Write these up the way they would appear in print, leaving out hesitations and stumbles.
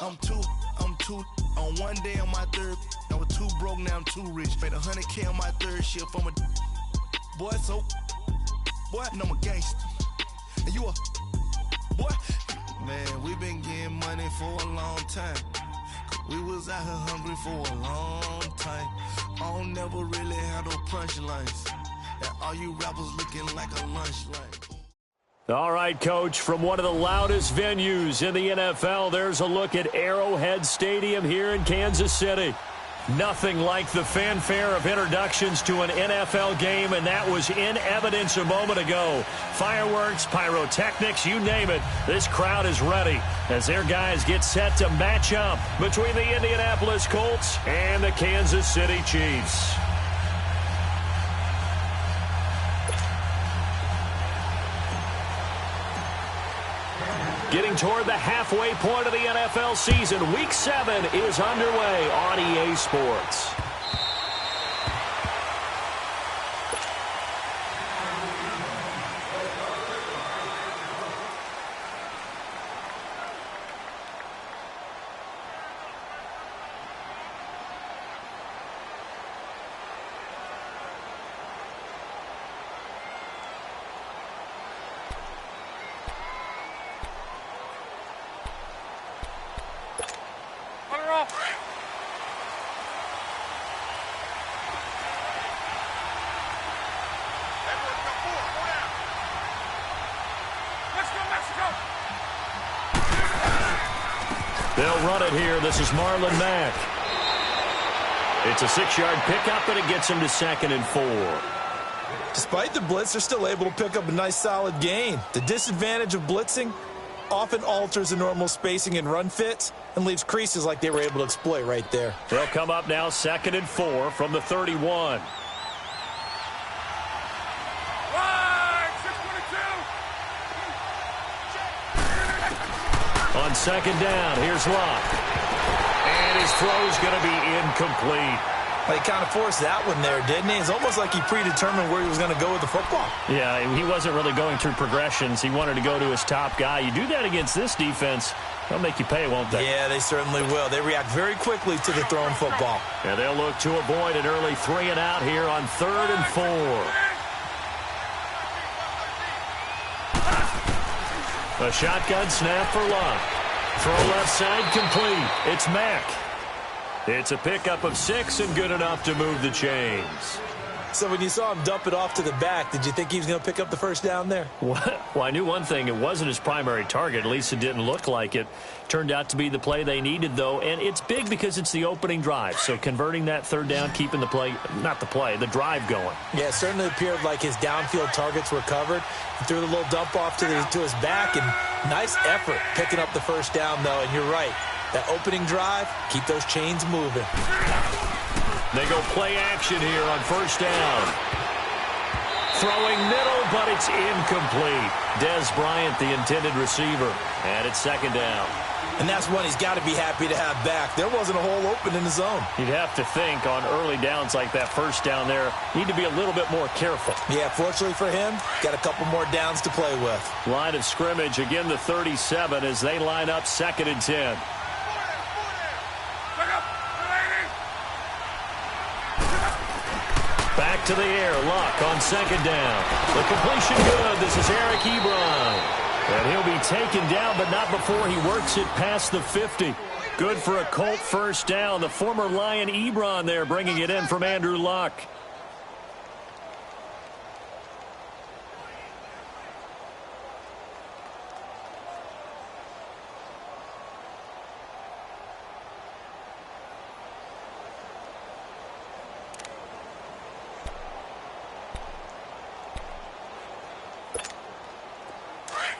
I'm two. On one day on my third, I was too broke, now I'm too rich. Made 100K on my third shift. I'm a boy, so boy, and I'm a gangster. And you a boy. Man, we been getting money for a long time. We was out here hungry for a long time. I don't never really have no punchlines. And all you rappers looking like a lunch line. All right, Coach, from one of the loudest venues in the NFL, there's a look at Arrowhead Stadium here in Kansas City. Nothing like the fanfare of introductions to an NFL game, and that was in evidence a moment ago. Fireworks, pyrotechnics, you name it. This crowd is ready as their guys get set to match up between the Indianapolis Colts and the Kansas City Chiefs. Getting toward the halfway point of the NFL season, Week 7 is underway on EA Sports. They'll run it here. This is Marlon Mack. It's a 6-yard pickup, and it gets him to 2nd and 4. Despite the blitz, they're still able to pick up a nice, solid gain. The disadvantage of blitzing often alters the normal spacing and run fits and leaves creases like they were able to exploit right there. They'll come up now 2nd and 4 from the 31. On 2nd down, here's Luck. And his throw's going to be incomplete. Well, he kind of forced that one there, didn't he? It's almost like he predetermined where he was going to go with the football. Yeah, he wasn't really going through progressions. He wanted to go to his top guy. You do that against this defense, they'll make you pay, won't they? Yeah, they certainly will. They react very quickly to the thrown football. And they'll look to avoid an early 3 and out here on 3rd and 4. A shotgun snap for Luck. Throw left side complete. It's Mack. It's a pickup of 6 and good enough to move the chains. So when you saw him dump it off to the back, did you think he was going to pick up the first down there? Well, I knew one thing. It wasn't his primary target. At least it didn't look like it. Turned out to be the play they needed, though. And it's big because it's the opening drive. So converting that 3rd down, keeping the play, not the play, the drive going. Yeah, it certainly appeared like his downfield targets were covered. He threw the little dump off to his back, and nice effort picking up the first down, though. And you're right. That opening drive, keep those chains moving. They go play action here on 1st down. Throwing middle, but it's incomplete. Dez Bryant, the intended receiver. And it's 2nd down. And that's one he's got to be happy to have back. There wasn't a hole open in the zone. You'd have to think on early downs like that 1st down there, need to be a little bit more careful. Yeah, fortunately for him, got a couple more downs to play with. Line of scrimmage, again the 37 as they line up 2nd and 10. Back to the air, Luck on 2nd down. The completion good. This is Eric Ebron. And he'll be taken down, but not before he works it past the 50. Good for a Colt 1st down. The former Lion Ebron there bringing it in from Andrew Luck.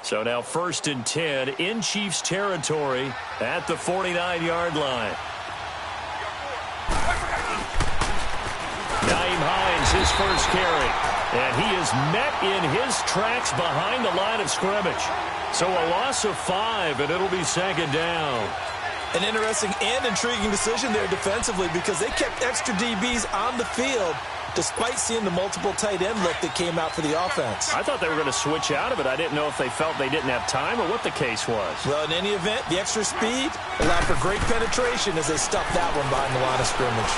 So now 1st and 10 in Chiefs territory at the 49-yard line. Nyheim Hines, his first carry. And he is met in his tracks behind the line of scrimmage. So a loss of 5, and it'll be 2nd down. An interesting and intriguing decision there defensively because they kept extra DBs on the field despite seeing the multiple tight end look that came out for the offense. I thought they were going to switch out of it. I didn't know if they felt they didn't have time or what the case was. Well, in any event, the extra speed allowed for great penetration as they stuffed that one behind the line of scrimmage.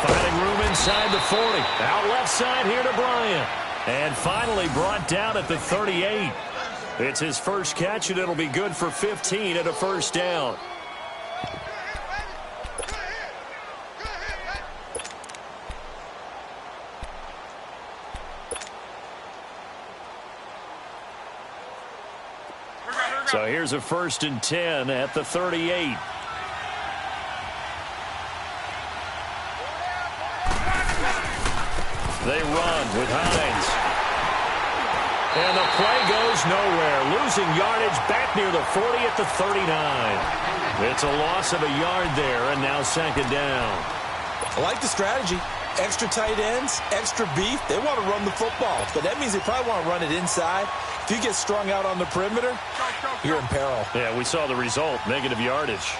Finding room inside the 40. Out left side here to Bryant. And finally brought down at the 38. It's his first catch, and it'll be good for 15 at a first down. So here's a 1st and 10 at the 38. They run with Hines. And the play goes nowhere. Losing yardage back near the 40 at the 39. It's a loss of a yard there, and now 2nd down. I like the strategy. Extra tight ends, extra beef. They want to run the football, but that means they probably want to run it inside. If you get strung out on the perimeter, you're in peril. Yeah, we saw the result, negative yardage.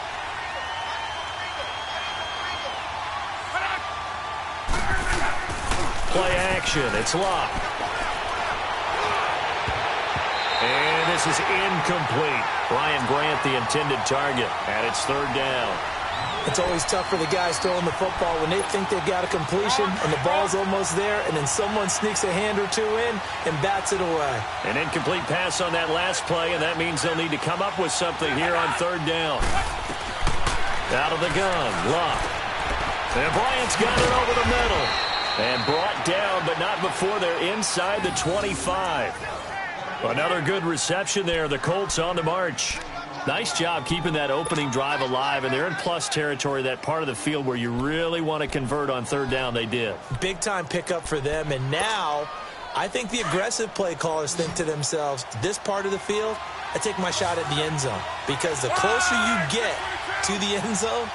Play action, it's locked. And this is incomplete. Ryan Grant, the intended target, and it's 3rd down. It's always tough for the guys throwing the football when they think they've got a completion and the ball's almost there, and then someone sneaks a hand or two in and bats it away. An incomplete pass on that last play, and that means they'll need to come up with something here on 3rd down. Out of the gun, Luck. And Bryant's got it over the middle. And brought down, but not before they're inside the 25. Another good reception there. The Colts on the march. Nice job keeping that opening drive alive, and they're in plus territory, that part of the field where you really want to convert on 3rd down. They did. Big-time pickup for them, and now I think the aggressive play callers think to themselves, this part of the field, I take my shot at the end zone, because the closer you get to the end zone,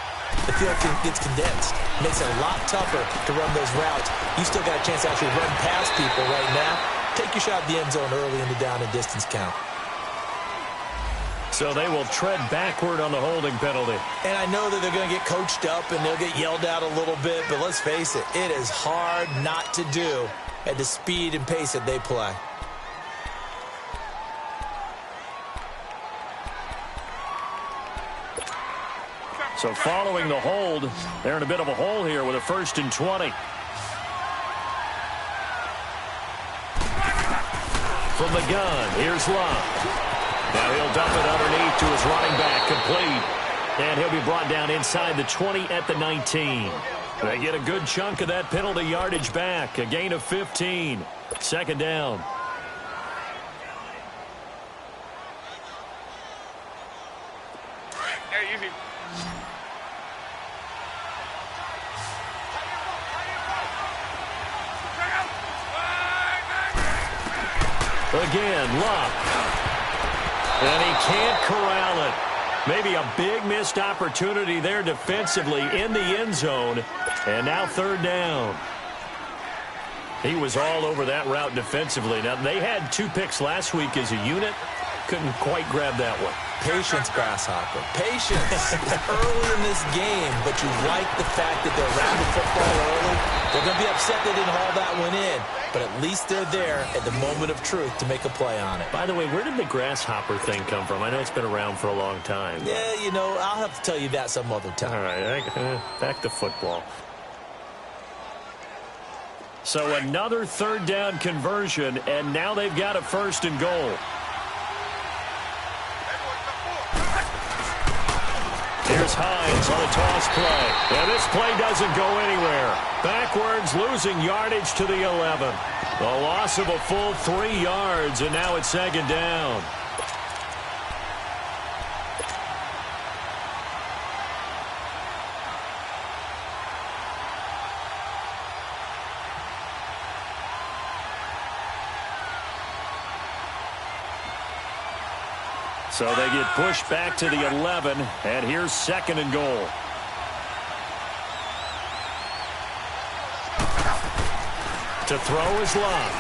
the field gets condensed. It makes it a lot tougher to run those routes. You still got a chance to actually run past people right now. Take your shot at the end zone early in the down and distance count. So they will tread backward on the holding penalty. And I know that they're going to get coached up and they'll get yelled at a little bit, but let's face it, it is hard not to do at the speed and pace that they play. So following the hold, they're in a bit of a hole here with a 1st and 20. From the gun, here's Love. Now he'll dump it underneath to his running back, complete. And he'll be brought down inside the 20 at the 19. They get a good chunk of that penalty yardage back. A gain of 15. 2nd down. Again, Luck. And he can't corral it. Maybe a big missed opportunity there defensively in the end zone. And now 3rd down. He was all over that route defensively. Now, they had 2 picks last week as a unit. Couldn't quite grab that one. Patience, Grasshopper. Patience. Early in this game, but you like the fact that they're around the football early. They're going to be upset they didn't haul that one in, but at least they're there at the moment of truth to make a play on it. By the way, where did the Grasshopper thing come from? I know it's been around for a long time. Yeah, you know, I'll have to tell you that some other time. All right, back to football. So another 3rd down conversion, and now they've got a 1st and goal. Here's Hines on a toss play. And this play doesn't go anywhere. Backwards, losing yardage to the 11. A loss of a full 3 yards, and now it's 2nd down. So they get pushed back to the 11, and here's 2nd and goal. To throw is Love.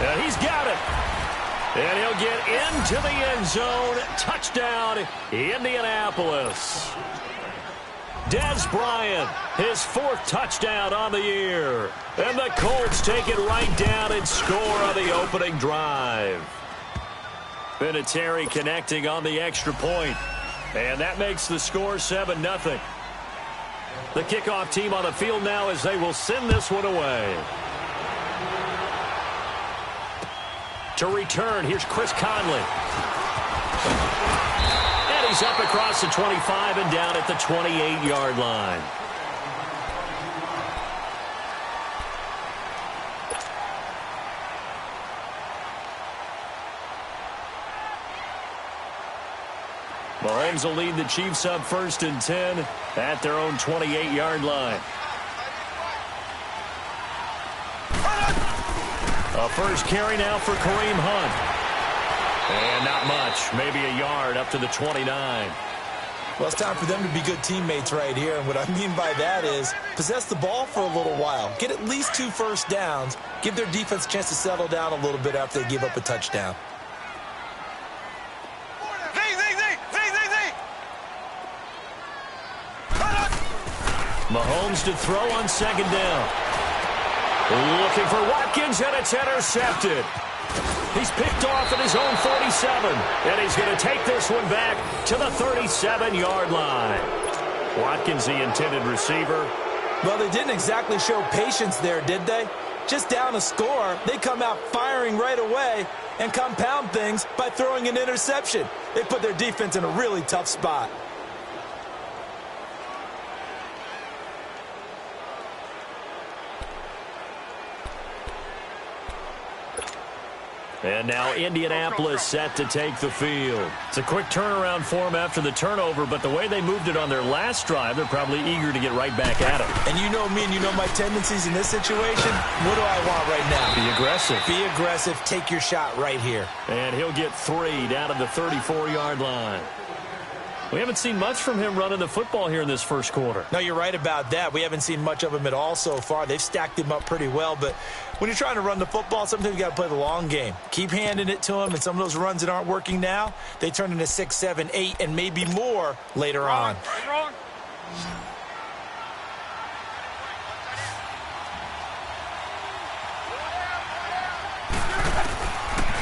And he's got it. And he'll get into the end zone. Touchdown, Indianapolis. Dez Bryant, his 4th touchdown on the year. And the Colts take it right down and score on the opening drive. Vinatieri connecting on the extra point. And that makes the score 7-0. The kickoff team on the field now as they will send this one away. To return, here's Chris Conley. And he's up across the 25 and down at the 28-yard line. Mahomes will lead the Chiefs up 1st and 10 at their own 28-yard line. A first carry now for Kareem Hunt. And not much, maybe a yard up to the 29. Well, it's time for them to be good teammates right here. And what I mean by that is possess the ball for a little while. Get at least 2 first downs. Give their defense a chance to settle down a little bit after they give up a touchdown. Mahomes to throw on 2nd down. Looking for Watkins, and it's intercepted. He's picked off at his own 47, and he's going to take this one back to the 37-yard line. Watkins, the intended receiver. Well, they didn't exactly show patience there, did they? Just down a score, they come out firing right away and compound things by throwing an interception. They put their defense in a really tough spot. And now Indianapolis set to take the field. It's a quick turnaround for them after the turnover, but the way they moved it on their last drive, they're probably eager to get right back at it. And you know me and you know my tendencies in this situation. What do I want right now? Be aggressive. Be aggressive. Take your shot right here. And he'll get 3 down to the 34-yard line. We haven't seen much from him running the football here in this first quarter. No, you're right about that. We haven't seen much of him at all so far. They've stacked him up pretty well, but when you're trying to run the football, sometimes you got to play the long game. Keep handing it to him, and some of those runs that aren't working now, they turn into 6, 7, 8, and maybe more later on.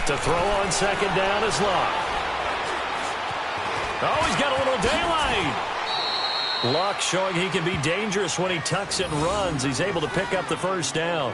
To throw on 2nd down is Luck. Oh, he's got a little daylight. Luck showing he can be dangerous when he tucks it and runs. He's able to pick up the first down.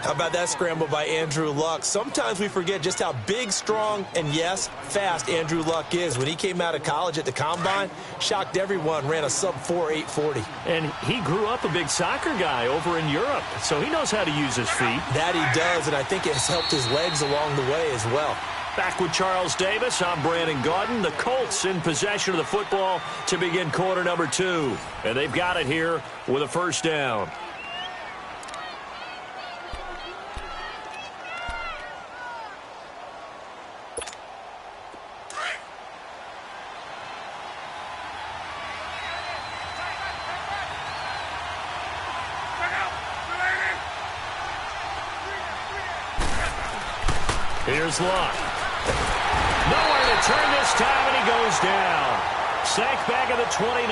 How about that scramble by Andrew Luck? Sometimes we forget just how big, strong, and, yes, fast Andrew Luck is. When he came out of college at the Combine, shocked everyone, ran a sub-4 840. And he grew up a big soccer guy over in Europe, so he knows how to use his feet. That he does, and I think it has helped his legs along the way as well. Back with Charles Davis, I'm Brandon Gaudin. The Colts in possession of the football to begin quarter number 2. And they've got it here with a first down. Here's Luck. Nowhere to turn this time, and he goes down. Sacked back at the 29.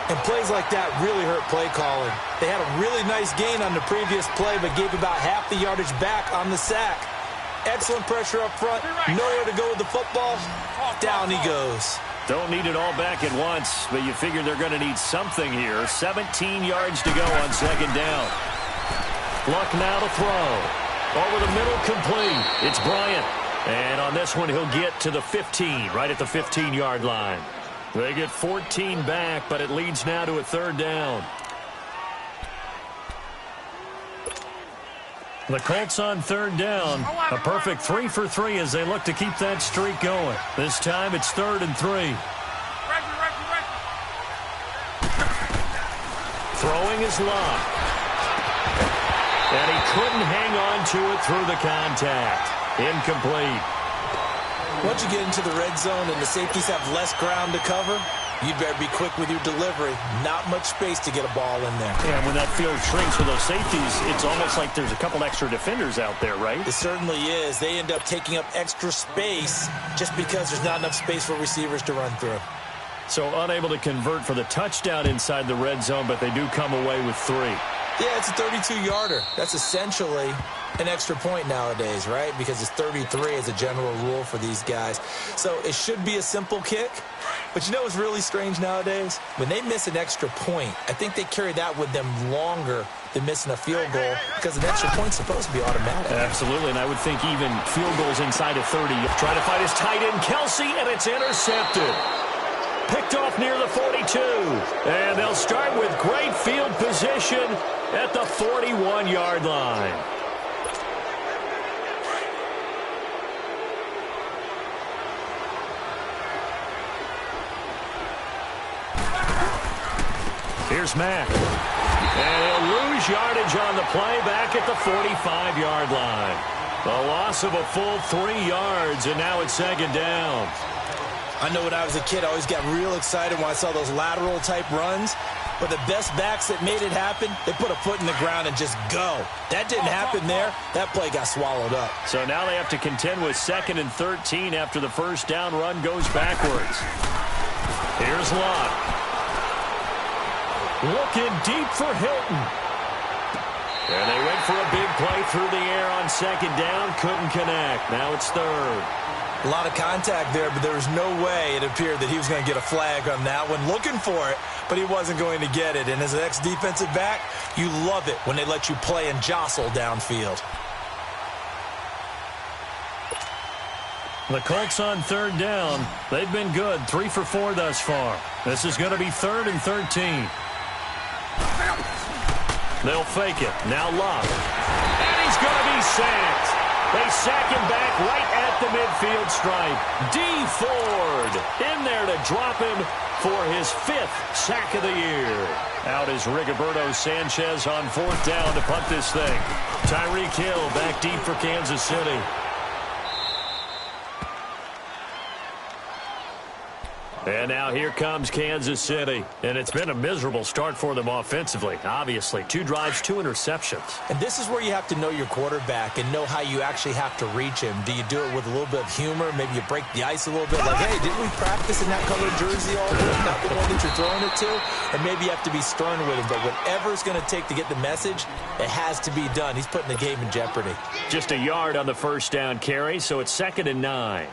And plays like that really hurt play calling. They had a really nice gain on the previous play, but gave about half the yardage back on the sack. Excellent pressure up front. Nowhere to go with the football. Down he goes. Don't need it all back at once, but you figure they're going to need something here. 17 yards to go on 2nd down. Luck now to throw. Over the middle, complete. It's Bryant. And on this one, he'll get to the 15, right at the 15-yard line. They get 14 back, but it leads now to a 3rd down. The Colts on 3rd down. A perfect 3 for 3 as they look to keep that streak going. This time it's 3rd and 3. Throwing is Luck. And he couldn't hang on to it through the contact. Incomplete. Once you get into the red zone and the safeties have less ground to cover, You better be quick with your delivery. Not much space to get a ball in there. Yeah, when that field shrinks for those safeties, it's almost like there's a couple extra defenders out there, right? It certainly is. They end up taking up extra space just because there's not enough space for receivers to run through. So unable to convert for the touchdown inside the red zone, but they do come away with 3. Yeah, it's a 32-yarder. That's essentially an extra point nowadays, right? Because it's 33 as a general rule for these guys. So it should be a simple kick. But you know what's really strange nowadays? When they miss an extra point, I think they carry that with them longer than missing a field goal because an extra point's supposed to be automatic. Absolutely, and I would think even field goals inside of 30. Trying to find his tight end, Kelsey, and it's intercepted. Picked off near the 42. And they'll start with great field position at the 41-yard line. Here's Mack. And he'll lose yardage on the play back at the 45-yard line. The loss of a full 3 yards, and now it's second down. I know when I was a kid, I always got real excited when I saw those lateral-type runs. But the best backs that made it happen, they put a foot in the ground and just go. That didn't happen there. That play got swallowed up. So now they have to contend with 2nd and 13 after the first down run goes backwards. Here's Lott. Looking deep for Hilton. And they went for a big play through the air on second down. Couldn't connect. Now it's 3rd. A lot of contact there, but there was no way it appeared that he was going to get a flag on that one. Looking for it, but he wasn't going to get it. And as an ex-defensive back, you love it when they let you play and jostle downfield. The Colts on 3rd down. They've been good. 3 for 4 thus far. This is going to be 3rd and 13. They'll fake it. Now Lott. And he's going to be sacked. They sack him back right at the midfield stripe. D. Ford in there to drop him for his 5th sack of the year. Out is Rigoberto Sanchez on 4th down to punt this thing. Tyreek Hill back deep for Kansas City. And now here comes Kansas City. And it's been a miserable start for them offensively, obviously. 2 drives, 2 interceptions. And this is where you have to know your quarterback and know how you actually have to reach him. Do you do it with a little bit of humor? Maybe you break the ice a little bit. Like, hey, didn't we practice in that colored jersey all week? Not the one that you're throwing it to? Or maybe you have to be stern with him. But whatever it's going to take to get the message, it has to be done. He's putting the game in jeopardy. Just a yard on the first down carry, so it's 2nd and 9.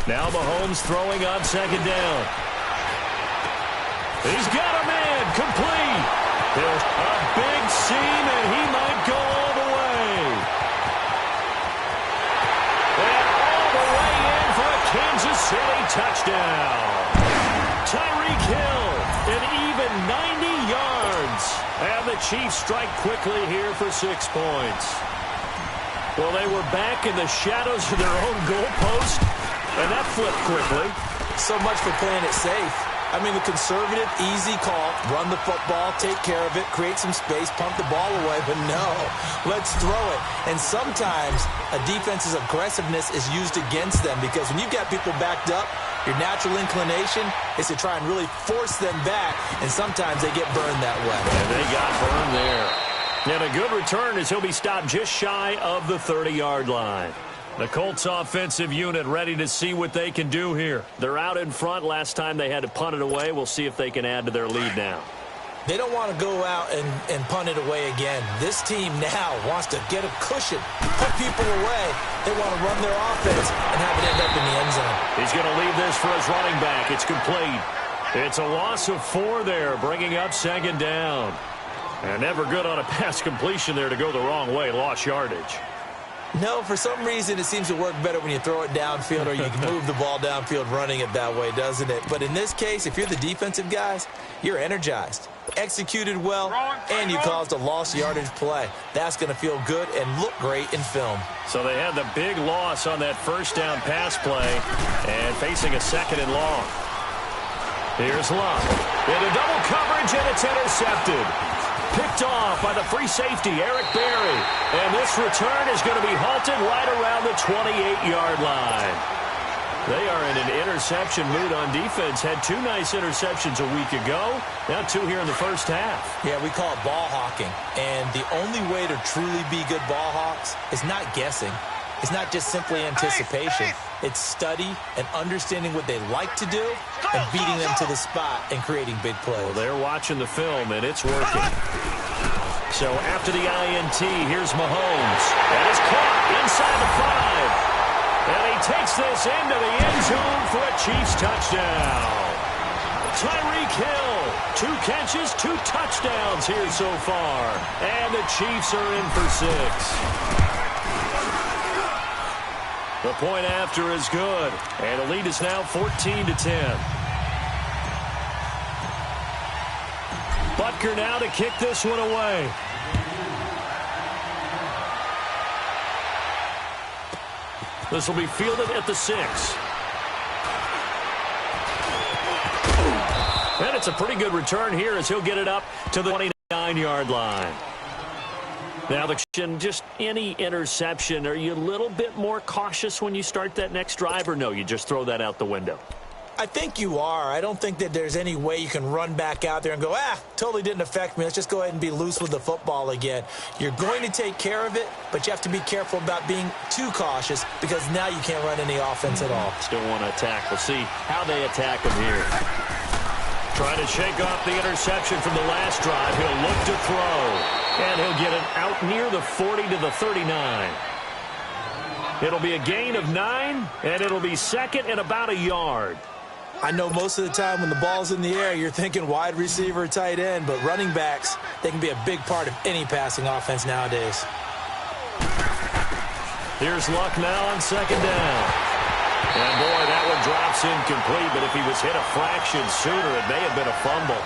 Now Mahomes throwing on 2nd down. He's got a man complete. There's a big seam, and he might go all the way. And all the way in for a Kansas City touchdown. Tyreek Hill, an even 90 yards. And the Chiefs strike quickly here for 6 points. Well, they were back in the shadows of their own goalpost. And that flipped quickly. So much for playing it safe. I mean, the conservative, easy call, run the football, take care of it, create some space, pump the ball away. But no, let's throw it. And sometimes a defense's aggressiveness is used against them because when you've got people backed up, your natural inclination is to try and really force them back. And sometimes they get burned that way. And they got burned there. And a good return as he'll be stopped just shy of the 30-yard line. The Colts offensive unit ready to see what they can do here. They're out in front. Last time they had to punt it away. We'll see if they can add to their lead now. They don't want to go out and punt it away again. This team now wants to get a cushion, put people away. They want to run their offense and have it end up in the end zone. He's going to leave this for his running back. It's complete. It's a loss of 4 there, bringing up 2nd down. And never good on a pass completion there to go the wrong way. Lost yardage. No, for some reason it seems to work better when you throw it downfield or you can move the ball downfield running it that way, doesn't it? But in this case, if you're the defensive guys, you're energized, executed well, and you caused a lost yardage play. That's going to feel good and look great in film. So they had the big loss on that first down pass play and facing a 2nd and long. Here's Lott. Into double coverage, and it's intercepted. Picked off by the free safety, Eric Berry. And this return is going to be halted right around the 28-yard line. They are in an interception mood on defense. Had 2 nice interceptions a week ago. Now 2 here in the first half. Yeah, we call it ball hawking. And the only way to truly be good ball hawks is not guessing. It's not just simply anticipation. It's study and understanding what they like to do and beating them to the spot and creating big plays. Well, they're watching the film, and it's working. So after the INT, here's Mahomes. And it's caught inside the 5. And he takes this into the end zone for a Chiefs touchdown. Tyreek Hill, 2 catches, 2 touchdowns here so far. And the Chiefs are in for 6. The point after is good, and the lead is now 14-10. Butker now to kick this one away. This will be fielded at the 6. And it's a pretty good return here as he'll get it up to the 29-yard line. Now, just any interception, are you a little bit more cautious when you start that next drive, or no, you just throw that out the window? I think you are. I don't think that there's any way you can run back out there and go, totally didn't affect me. Let's just go ahead and be loose with the football again. You're going to take care of it, but you have to be careful about being too cautious because now you can't run any offense at all. Still want to attack. We'll see how they attack him here. Trying to shake off the interception from the last drive. He'll look to throw. And he'll get it out near the 40 to the 39. It'll be a gain of 9, and it'll be second and about a yard. I know most of the time when the ball's in the air, you're thinking wide receiver, tight end, but running backs, they can be a big part of any passing offense nowadays. Here's Luck now on second down. And, boy, that one drops incomplete, but if he was hit a fraction sooner, it may have been a fumble.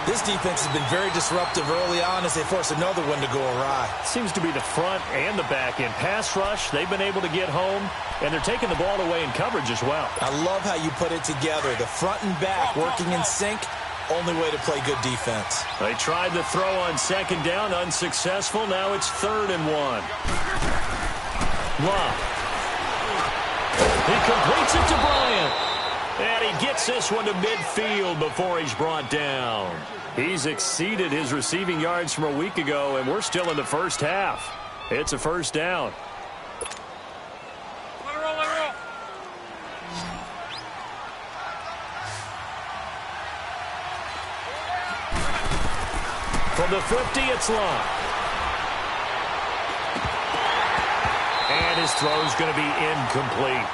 This defense has been very disruptive early on as they force another one to go awry. Seems to be the front and the back end. Pass rush, they've been able to get home, and they're taking the ball away in coverage as well. I love how you put it together. The front and back working in sync, only way to play good defense. They tried the throw on second down, unsuccessful. Now it's 3rd and 1. Love. He completes it to Bryant. And he gets this one to midfield before he's brought down. He's exceeded his receiving yards from a week ago, and we're still in the first half. It's a first down. From the 50, it's Love. And his throw's going to be incomplete.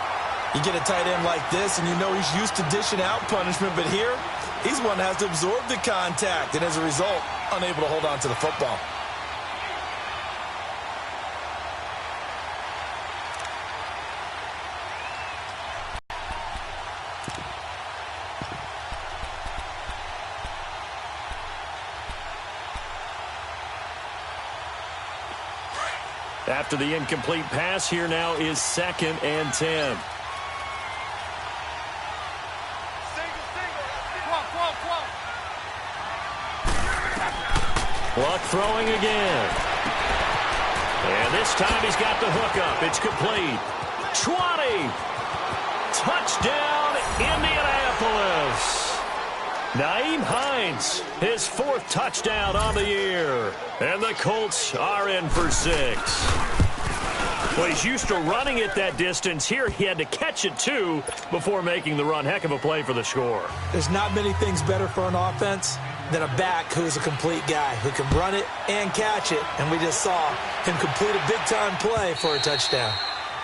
You get a tight end like this, and you know he's used to dishing out punishment, but here, he's one that has to absorb the contact, and as a result, unable to hold on to the football. After the incomplete pass, here now is 2nd and 10. Luck throwing again. And this time he's got the hook up. It's complete. 20. Touchdown, Indianapolis. Nyheim Hines, his 4th touchdown on the year. And the Colts are in for 6. Well, he's used to running it that distance. Here he had to catch it, too, before making the run. Heck of a play for the score. There's not many things better for an offense than a back who is a complete guy who can run it and catch it. And we just saw him complete a big-time play for a touchdown.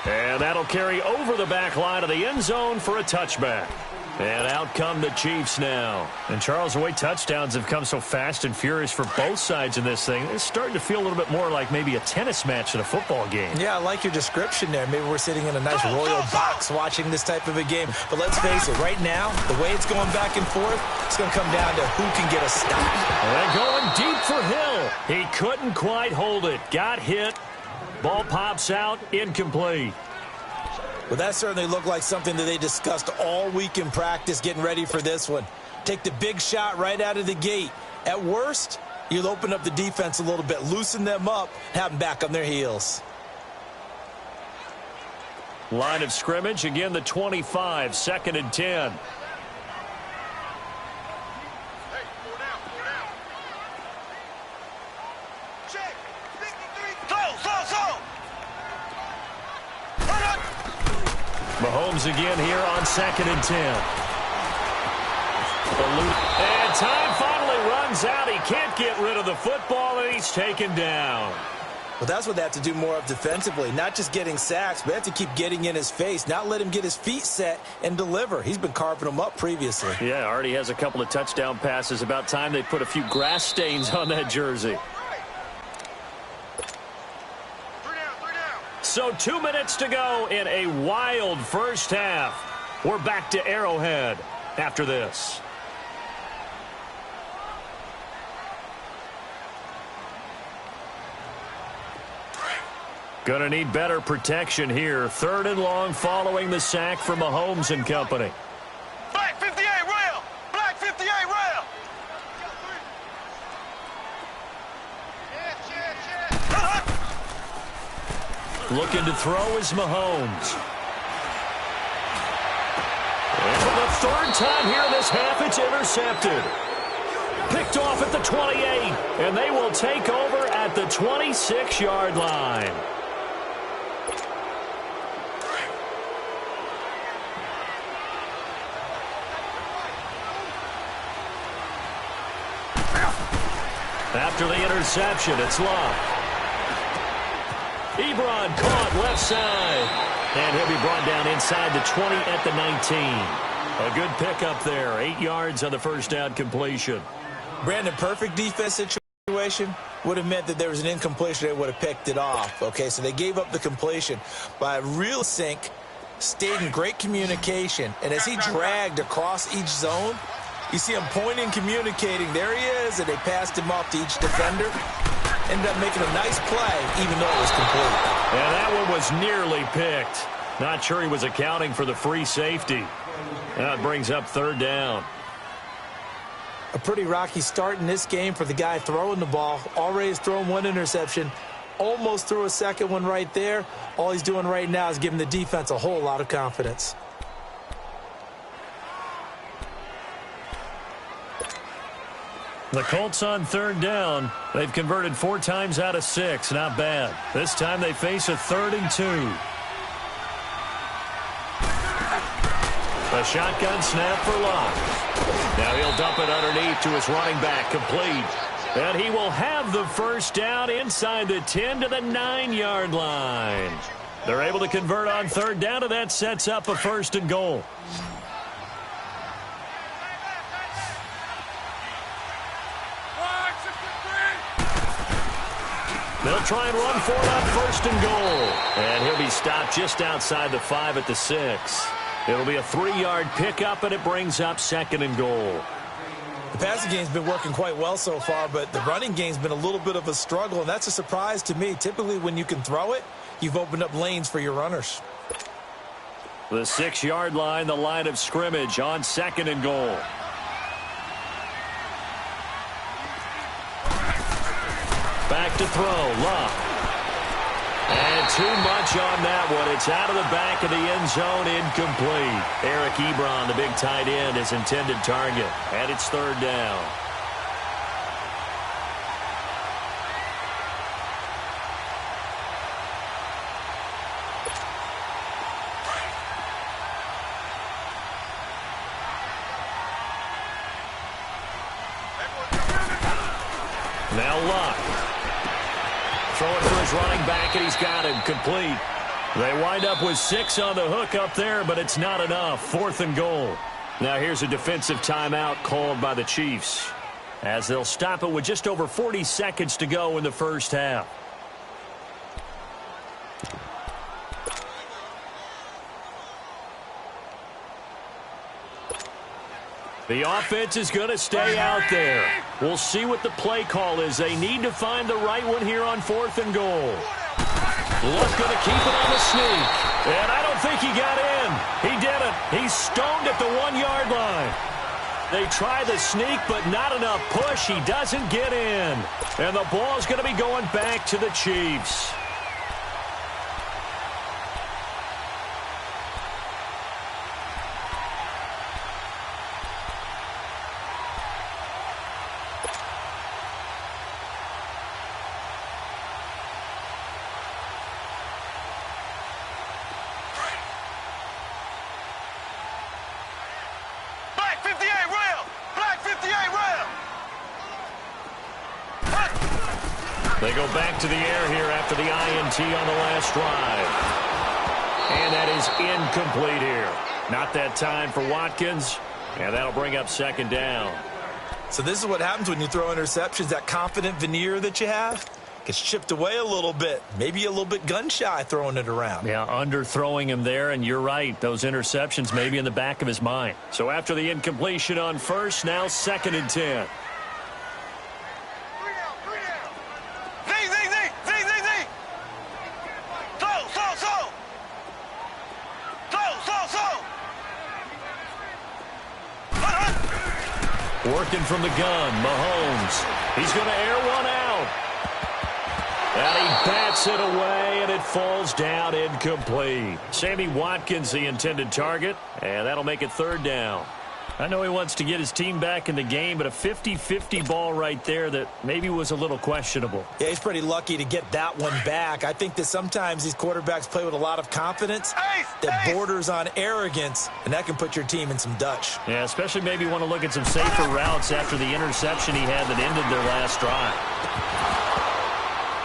And that'll carry over the back line of the end zone for a touchback. And out come the Chiefs now. And, Charles, the way touchdowns have come so fast and furious for both sides in this thing, it's starting to feel a little bit more like maybe a tennis match than a football game. Yeah, I like your description there. Maybe we're sitting in a nice royal box watching this type of a game. But let's face it, right now, the way it's going back and forth, it's going to come down to who can get a stop. And going deep for Hill. He couldn't quite hold it. Got hit. Ball pops out. Incomplete. Well, that certainly looked like something that they discussed all week in practice getting ready for this one. Take the big shot right out of the gate. At worst, you'll open up the defense a little bit, loosen them up, have them back on their heels. Line of scrimmage, again the 25, 2nd and 10. Mahomes again here on 2nd and 10. And time finally runs out. He can't get rid of the football, and he's taken down. Well, that's what they have to do more of defensively, not just getting sacks, but they have to keep getting in his face, not let him get his feet set and deliver. He's been carving them up previously. Yeah, already has a couple of touchdown passes. About time they put a few grass stains on that jersey. So 2 minutes to go in a wild first half. We're back to Arrowhead after this. Gonna need better protection here. 3rd and long following the sack from Mahomes and company. Black 58 rail! Black 58 rail! Looking to throw is Mahomes. And for the 3rd time here in this half, it's intercepted. Picked off at the 28, and they will take over at the 26-yard line. After the interception, it's Love. Ebron caught left side. And he'll be brought down inside the 20 at the 19. A good pickup there. 8 yards on the first down completion. Brandon, perfect defense situation would have meant that there was an incompletion. They would have picked it off. Okay, so they gave up the completion. By real sync, stayed in great communication. And as he dragged across each zone, you see him pointing, communicating. There he is, and they passed him off to each defender. Ended up making a nice play, even though it was complete. And that one was nearly picked. Not sure he was accounting for the free safety. That brings up 3rd down. A pretty rocky start in this game for the guy throwing the ball. Already has thrown 1 interception. Almost threw a 2nd one right there. All he's doing right now is giving the defense a whole lot of confidence. The Colts on 3rd down. They've converted 4 times out of 6. Not bad. This time they face a 3rd and 2. A shotgun snap for Locke. Now he'll dump it underneath to his running back, complete. And he will have the first down inside the 10 to the 9-yard line. They're able to convert on 3rd down, and that sets up a 1st and goal. They'll try and run for it on 1st and goal. And he'll be stopped just outside the 5 at the 6. It'll be a 3-yard pickup, and it brings up 2nd and goal. The passing game's been working quite well so far, but the running game's been a little bit of a struggle, and that's a surprise to me. Typically, when you can throw it, you've opened up lanes for your runners. The 6-yard line, the line of scrimmage on 2nd and goal. Back to throw, Luck. And too much on that one. It's out of the back of the end zone, incomplete. Eric Ebron, the big tight end, his intended target. And it's 3rd down. Now Luck. Throwing for his running back, and he's got him complete. They wind up with 6 on the hook up there, but it's not enough. 4th and goal. Now here's a defensive timeout called by the Chiefs, as they'll stop it with just over 40 seconds to go in the first half. The offense is going to stay out there. We'll see what the play call is. They need to find the right one here on 4th and goal. Luck going to keep it on the sneak. And I don't think he got in. He didn't. He's stoned at the 1-yard line. They try the sneak, but not enough push. He doesn't get in. And the ball's going to be going back to the Chiefs. They go back to the air here after the INT on the last drive. And that is incomplete here. Not that time for Watkins. And that'll bring up second down. So this is what happens when you throw interceptions. That confident veneer that you have gets chipped away a little bit. Maybe a little bit gun-shy throwing it around. Yeah, underthrowing him there, and you're right. Those interceptions may be in the back of his mind. So after the incompletion on first, now 2nd and 10. Working from the gun, Mahomes. He's going to air one out. And he bats it away, and it falls down incomplete. Sammy Watkins, the intended target, and that'll make it 3rd down. I know he wants to get his team back in the game, but a 50-50 ball right there that maybe was a little questionable. Yeah, he's pretty lucky to get that one back. I think that sometimes these quarterbacks play with a lot of confidence that borders on arrogance, and that can put your team in some Dutch. Yeah, especially maybe want to look at some safer routes after the interception he had that ended their last drive.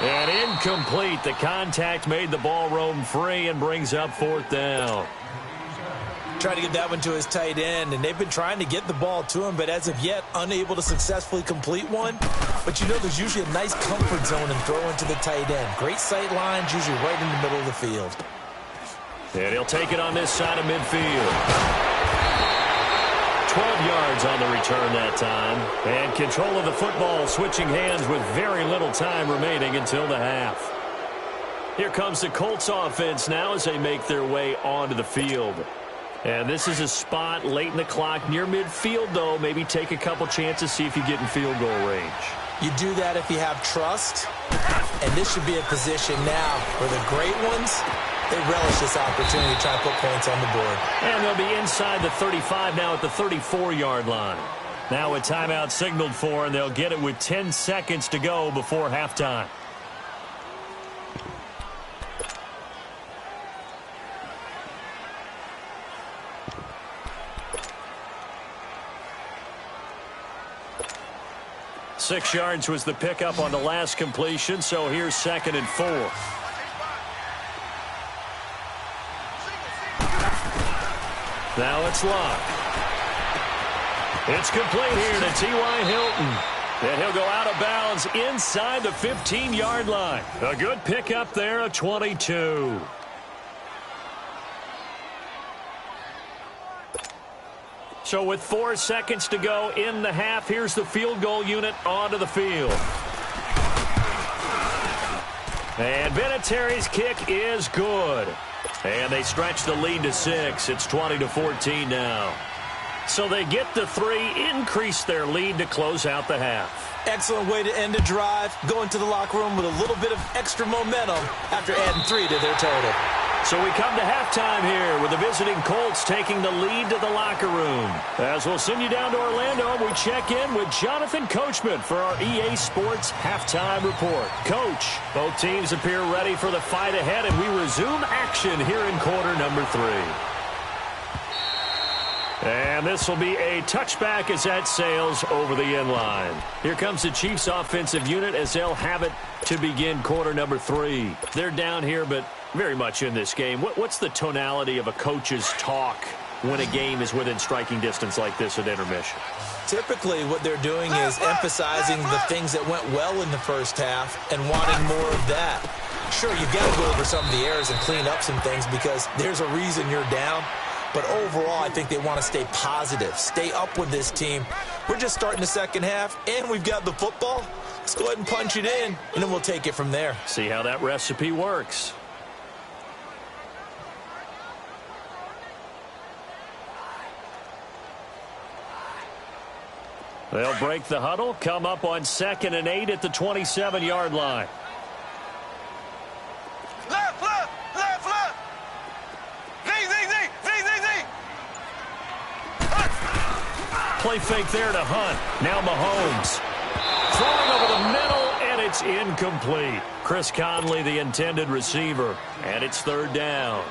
And incomplete. The contact made the ball roam free and brings up 4th down. Trying to get that one to his tight end, and they've been trying to get the ball to him, but as of yet, unable to successfully complete one. But you know there's usually a nice comfort zone in throwing to the tight end. Great sight lines, usually right in the middle of the field. And he'll take it on this side of midfield. 12 yards on the return that time. And control of the football, switching hands with very little time remaining until the half. Here comes the Colts offense now as they make their way onto the field. And this is a spot late in the clock near midfield, though. Maybe take a couple chances, see if you get in field goal range. You do that if you have trust. And this should be a position now where the great ones, they relish this opportunity to try to put points on the board. And they'll be inside the 35 now at the 34-yard line. Now a timeout signaled for, and they'll get it with 10 seconds to go before halftime. Six yards was the pickup on the last completion, so here's 2nd and 4. Now it's Locke. It's complete here to T.Y. Hilton. And he'll go out of bounds inside the 15-yard line. A good pickup there, a 22. So with 4 seconds to go in the half, here's the field goal unit onto the field. And Vinatieri's kick is good. And they stretch the lead to 6. It's 20-14 now. So they get the 3, increase their lead to close out the half. Excellent way to end a drive. Go into the locker room with a little bit of extra momentum after adding 3 to their total. So we come to halftime here with the visiting Colts taking the lead to the locker room. As we'll send you down to Orlando, we check in with Jonathan Coachman for our EA Sports Halftime Report. Coach, both teams appear ready for the fight ahead, and we resume action here in quarter number 3. And this will be a touchback as that sails over the end line. Here comes the Chiefs offensive unit as they'll have it to begin quarter number 3. They're down here, but very much in this game. What's the tonality of a coach's talk when a game is within striking distance like this at intermission? Typically, what they're doing is emphasizing the things that went well in the first half and wanting more of that. Sure, you've got to go over some of the errors and clean up some things because there's a reason you're down. But overall, I think they want to stay positive, stay up with this team. We're just starting the second half, and we've got the football. Let's go ahead and punch it in, and then we'll take it from there. See how that recipe works. They'll break the huddle, come up on 2nd and 8 at the 27-yard line. Left, left, left, left. Z. Play fake there to Hunt. Now Mahomes. Throwing over the middle, and it's incomplete. Chris Conley, the intended receiver, and it's 3rd down.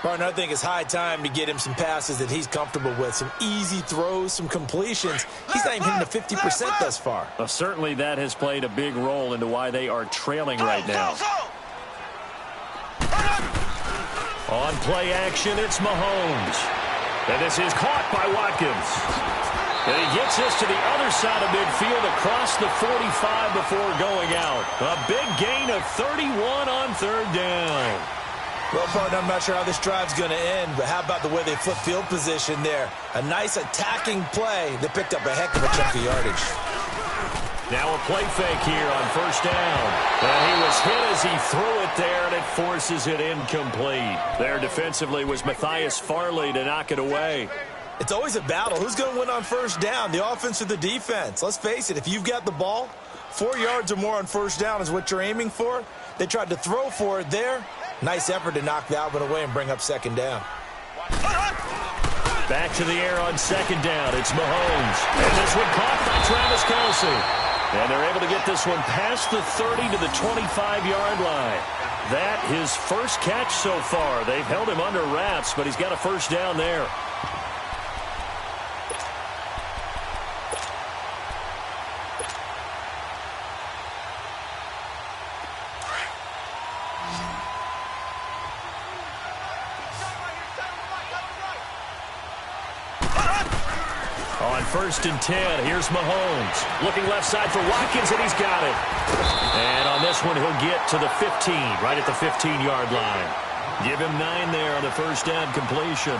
Partner, I think it's high time to get him some passes that he's comfortable with, some easy throws, some completions. He's not even hitting the 50% thus far. Well, certainly that has played a big role into why they are trailing right now. On play action, it's Mahomes. And this is caught by Watkins. And he gets this to the other side of midfield across the 45 before going out. A big gain of 31 on 3rd down. Well, partner, I'm not sure how this drive's going to end, but how about the way they flip field position there? A nice attacking play that picked up a heck of a chunk of yardage. Now a play fake here on 1st down. And he was hit as he threw it there, and it forces it incomplete. There defensively was Matthias Farley to knock it away. It's always a battle. Who's going to win on 1st down, the offense or the defense? Let's face it, if you've got the ball, 4 yards or more on 1st down is what you're aiming for. They tried to throw for it there. Nice effort to knock that one away and bring up 2nd down. Back to the air on 2nd down. It's Mahomes. And this one caught by Travis Kelce. And they're able to get this one past the 30 to the 25-yard line. That his first catch so far. They've held him under wraps, but he's got a 1st down there. On 1st and 10, here's Mahomes. Looking left side for Watkins, and he's got it. And on this one, he'll get to the 15, right at the 15-yard line. Give him 9 there on the 1st down completion.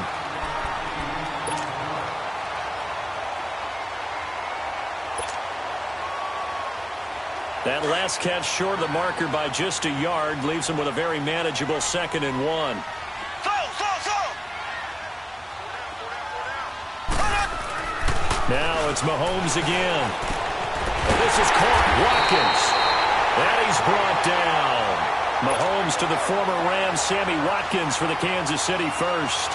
That last catch short of the marker by just a yard leaves him with a very manageable 2nd and 1. Now it's Mahomes again. This is caught. Watkins. And he's brought down. Mahomes to the former Rams, Sammy Watkins, for the Kansas City first.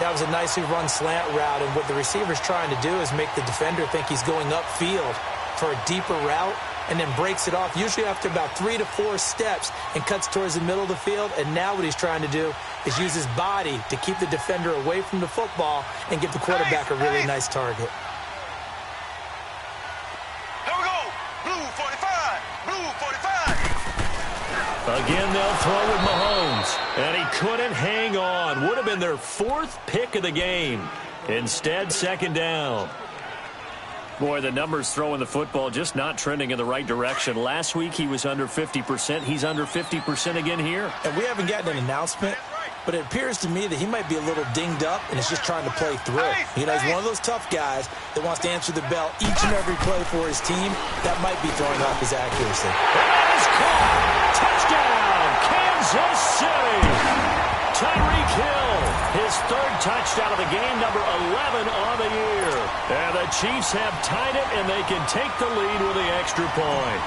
That was a nicely run slant route, and what the receiver's trying to do is make the defender think he's going upfield for a deeper route, and then breaks it off, usually after about 3 to 4 steps, and cuts towards the middle of the field. And now what he's trying to do is use his body to keep the defender away from the football and give the quarterback a really nice target. Here we go. Blue 45. Blue 45. Again, they'll throw with Mahomes. And he couldn't hang on. Would have been their 4th pick of the game. Instead, 2nd down. Boy, the numbers throwing the football just not trending in the right direction. Last week, he was under 50%. He's under 50% again here. And we haven't gotten an announcement, but it appears to me that he might be a little dinged up and is just trying to play through. You know, he's one of those tough guys that wants to answer the bell each and every play for his team. That might be throwing off his accuracy. That is caught. Touchdown, Kansas City. Tyreek Hill, his 3rd touchdown of the game, number 11 on the year. And the Chiefs have tied it, and they can take the lead with the extra point.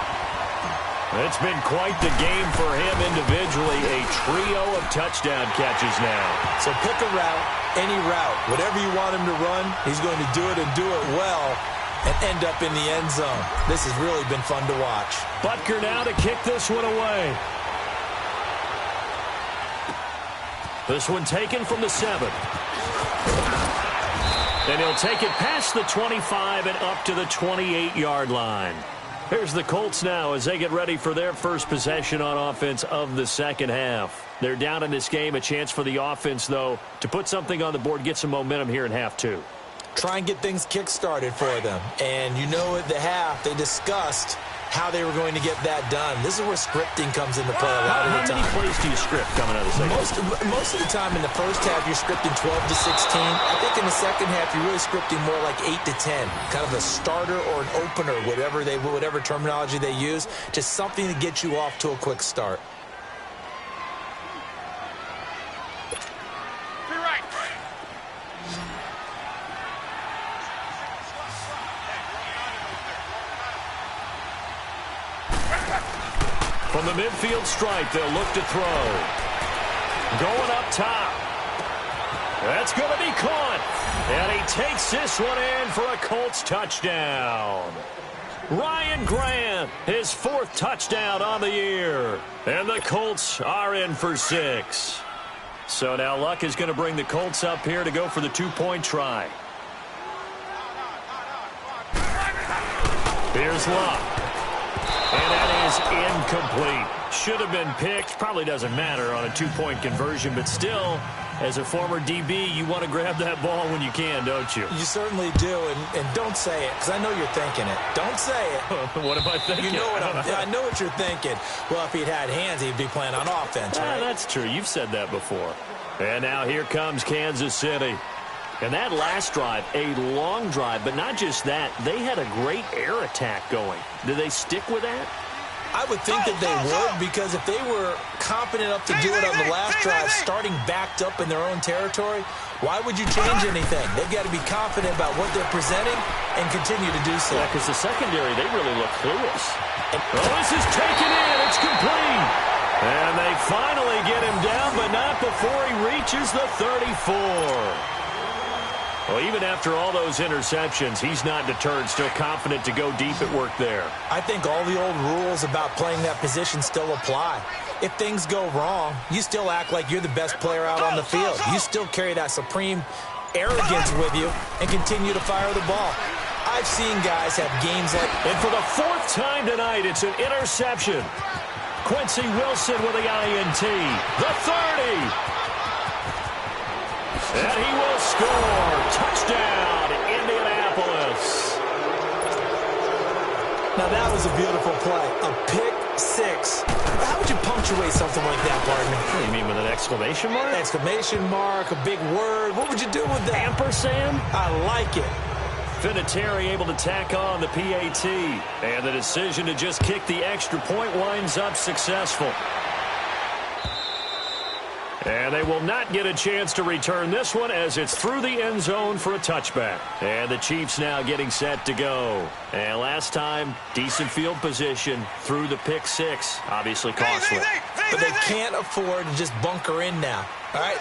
It's been quite the game for him individually, a trio of touchdown catches now. So pick a route, any route. Whatever you want him to run, he's going to do it and do it well and end up in the end zone. This has really been fun to watch. Butker now to kick this one away. This one taken from the 7. And he'll take it past the 25 and up to the 28-yard line. Here's the Colts now as they get ready for their first possession on offense of the 2nd half. They're down in this game. A chance for the offense, though, to put something on the board, get some momentum here in half 2. Try and get things kick-started for them. And you know at the half, they discussed how they were going to get that done. This is where scripting comes into play a lot of the time. How many plays do you script coming out of the second? Most of the time in the first half, you're scripting 12 to 16. I think in the second half, you're really scripting more like 8 to 10. Kind of a starter or an opener, whatever terminology they use. Just something to get you off to a quick start. Be right. From the midfield stripe, they'll look to throw. Going up top. That's going to be caught. And he takes this one in for a Colts touchdown. Ryan Grant, his 4th touchdown on the year. And the Colts are in for 6. So now Luck is going to bring the Colts up here to go for the 2-point try. Here's Luck. And that is incomplete. Should have been picked. Probably doesn't matter on a 2-point conversion, but still, as a former DB, you want to grab that ball when you can, don't you? You certainly do, and don't say it, because I know you're thinking it. Don't say it. What am I thinking? You know what I know what you're thinking. Well, if he'd had hands, he'd be playing on offense, right? That's true. You've said that before. And now here comes Kansas City. And that last drive, a long drive, but not just that. They had a great air attack going. Did they stick with that? I would think that they would, because if they were confident enough to do it on the last drive, starting backed up in their own territory, why would you change anything? They've got to be confident about what they're presenting and continue to do so. Yeah, because the secondary, they really look clueless. This is taken in. It's complete. And they finally get him down, but not before he reaches the 34. Well, even after all those interceptions, he's not deterred, still confident to go deep at work there. I think all the old rules about playing that position still apply. If things go wrong, you still act like you're the best player out on the field. You still carry that supreme arrogance with you and continue to fire the ball. I've seen guys have games like... And for the 4th time tonight, it's an interception. Quincy Wilson with the INT. The 30. And he will score. Touchdown, Indianapolis. Now, that was a beautiful play. A pick 6. How would you punctuate something like that, partner? What do you mean, with an exclamation mark? Exclamation mark, a big word. What would you do with that? Ampersand? I like it. Vinatieri able to tack on the PAT. And the decision to just kick the extra point winds up successful. And they will not get a chance to return this one as it's through the end zone for a touchback. And the Chiefs now getting set to go. And last time, decent field position through the pick 6. Obviously costly. But they can't afford to just bunker in now. All right,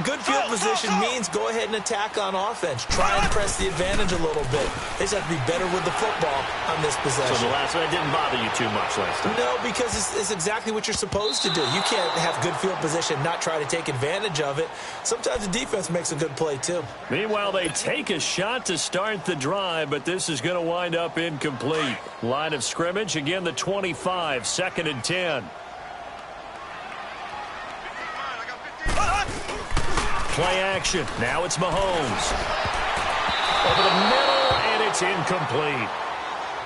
good field position means go ahead and attack on offense. Try and press the advantage a little bit. They just have to be better with the football on this possession. So the last one didn't bother you too much last time? No, because it's exactly what you're supposed to do. You can't have good field position, not try to take advantage of it. Sometimes the defense makes a good play, too. Meanwhile, they take a shot to start the drive, but this is going to wind up incomplete. Line of scrimmage, again, the 25, 2nd and 10. Play action. Now it's Mahomes. Over the middle, and it's incomplete.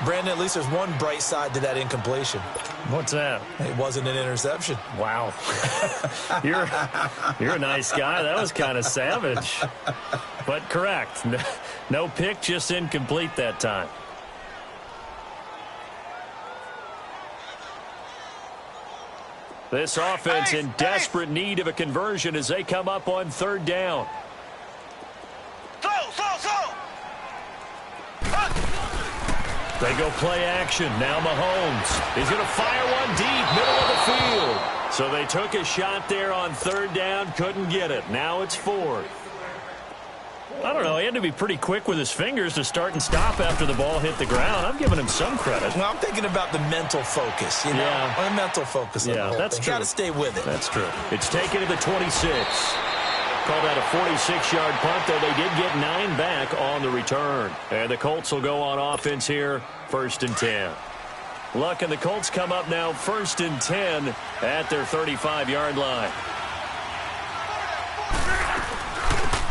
Brandon, at least there's one bright side to that incompletion. What's that? It wasn't an interception. Wow. You're a nice guy. That was kind of savage. But correct. No pick, just incomplete that time. This offense in desperate need of a conversion as they come up on 3rd down. They go play action. Now Mahomes. He's going to fire one deep, middle of the field. So they took a shot there on 3rd down, couldn't get it. Now it's 4th. I don't know. He had to be pretty quick with his fingers to start and stop after the ball hit the ground. I'm giving him some credit. Well, I'm thinking about the mental focus, you know? Yeah. The mental focus. Yeah, that's true. Got to stay with it. That's true. It's taken to the 26. Called out a 46-yard punt, though they did get 9 back on the return. And the Colts will go on offense here, 1st and 10. Luck and the Colts come up now 1st and 10 at their 35-yard line.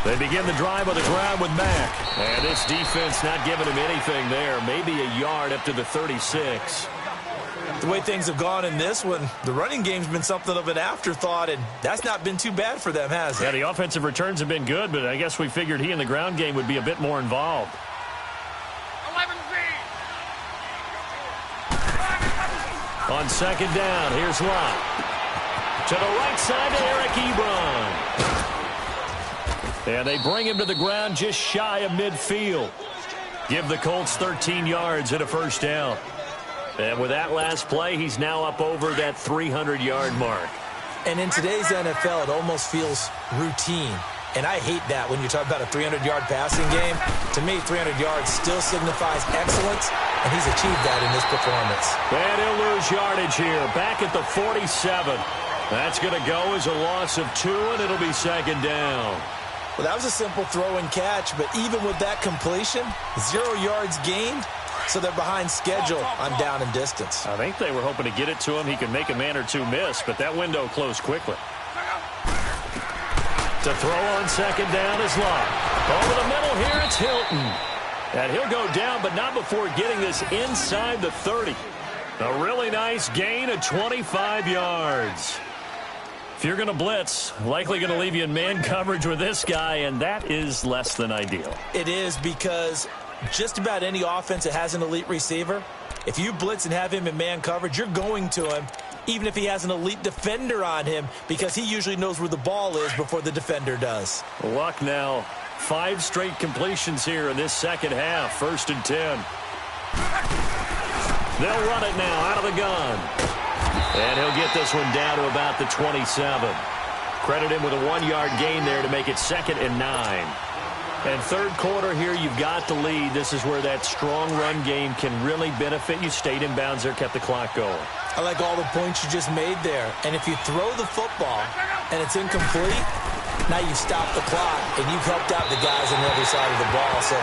They begin the drive on the ground with Mack. And this defense not giving him anything there. Maybe a yard up to the 36. The way things have gone in this one, the running game's been something of an afterthought, and that's not been too bad for them, has it? Yeah, the offensive returns have been good, but I guess we figured he in the ground game would be a bit more involved. 11 feet. On 2nd down, here's Lott. To the right side to Eric Ebron. And they bring him to the ground just shy of midfield. Give the Colts 13 yards and a 1st down. And with that last play, he's now up over that 300-yard mark. And in today's NFL, it almost feels routine. And I hate that when you talk about a 300-yard passing game. To me, 300 yards still signifies excellence, and he's achieved that in this performance. And he'll lose yardage here, back at the 47. That's going to go as a loss of 2, and it'll be second down. Well, that was a simple throw and catch, but even with that completion, 0 yards gained, so they're behind schedule on down and distance. I think they were hoping to get it to him. He could make a man or two miss, but that window closed quickly. To throw on second down is Locke. Over the middle here, it's Hilton. And he'll go down, but not before getting this inside the 30. A really nice gain of 25 yards. If you're going to blitz, likely going to leave you in man coverage with this guy, and that is less than ideal. It is, because just about any offense that has an elite receiver, if you blitz and have him in man coverage, you're going to him, even if he has an elite defender on him, because he usually knows where the ball is before the defender does. Luck now, 5 straight completions here in this second half. 1st and 10. They'll run it now out of the gun. And he'll get this one down to about the 27. Credit him with a 1-yard gain there to make it 2nd and 9. And third quarter here, you've got the lead. This is where that strong run game can really benefit you. Stayed in bounds there, kept the clock going. I like all the points you just made there. And if you throw the football and it's incomplete, now you stop the clock and you've helped out the guys on the other side of the ball. So